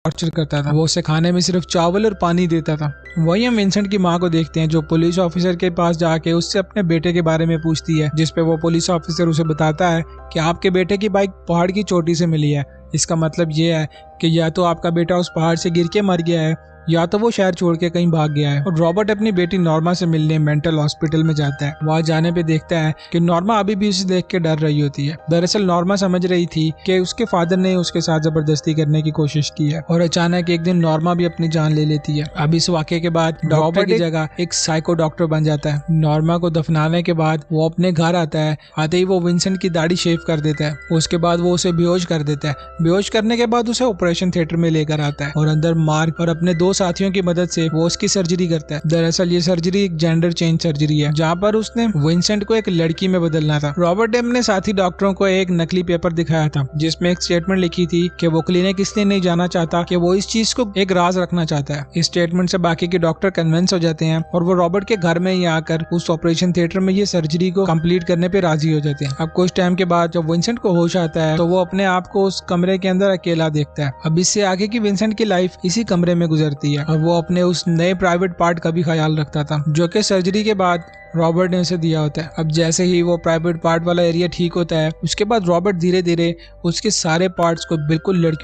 Torture करता था। वो उसे खाने में सिर्फ चावल और पानी देता था। वही हम विंसेंट की माँ को देखते हैं जो पुलिस ऑफिसर के पास जाके उससे अपने बेटे के बारे में पूछती है, जिसपे वो पुलिस ऑफिसर उसे बताता है कि आपके बेटे की बाइक पहाड़ की चोटी से मिली है। इसका मतलब ये है कि या तो आपका बेटा उस पहाड़ से गिर के मर गया है या तो वो शहर छोड़ के कहीं भाग गया है। और रॉबर्ट अपनी बेटी नॉर्मा से मिलने मेंटल हॉस्पिटल में जाता है। वहां जाने पे देखता है कि नॉर्मा अभी भी उसे देख के डर रही होती है। दरअसल नॉर्मा समझ रही थी कि उसके फादर ने उसके साथ जबरदस्ती करने की कोशिश की है और अचानक एक दिन नॉर्मा भी अपनी जान ले लेती है। अब इस वाक़ये के बाद डॉक्टर की जगह एक साइको डॉक्टर बन जाता है। नॉर्मा को दफनाने के बाद वो अपने घर आता है। आते ही वो विंसेंट की दाढ़ी शेव कर देता है। उसके बाद वो उसे बेहोश कर देता है। बेहोश करने के बाद उसे ऑपरेशन थिएटर में लेकर आता है और अंदर मार्क और अपने दो साथियों की मदद से वो उसकी सर्जरी करता है। दरअसल ये सर्जरी एक जेंडर चेंज सर्जरी है जहाँ पर उसने विंसेंट को एक लड़की में बदलना था। रॉबर्ट ने अपने साथी डॉक्टरों को एक नकली पेपर दिखाया था जिसमें एक स्टेटमेंट लिखी थी कि वो क्लिनिक इसलिए नहीं जाना चाहता कि वो इस चीज को एक राज रखना चाहता है। इस स्टेटमेंट से बाकी के डॉक्टर कन्विंस हो जाते हैं और वो रॉबर्ट के घर में ही आकर उस ऑपरेशन थिएटर में ये सर्जरी को कंप्लीट करने पे राजी हो जाते हैं। अब कुछ टाइम के बाद जब विंसेंट को होश आता है तो वो अपने आप को उस कमरे के अंदर अकेला देखता है। अब इससे आगे की विंसेंट की लाइफ इसी कमरे में गुजरती है और वो अपने उस नए प्राइवेट पार्ट का भी ख्याल रखता था जो कि सर्जरी के बाद रॉबर्ट ने उसे दिया होता है। अब जैसे ही वो प्राइवेट पार्ट वाला एरिया ठीक होता है उसके बाद रॉबर्ट धीरे धीरे उसके सारे पार्ट्स को बिल्कुल लड़कियों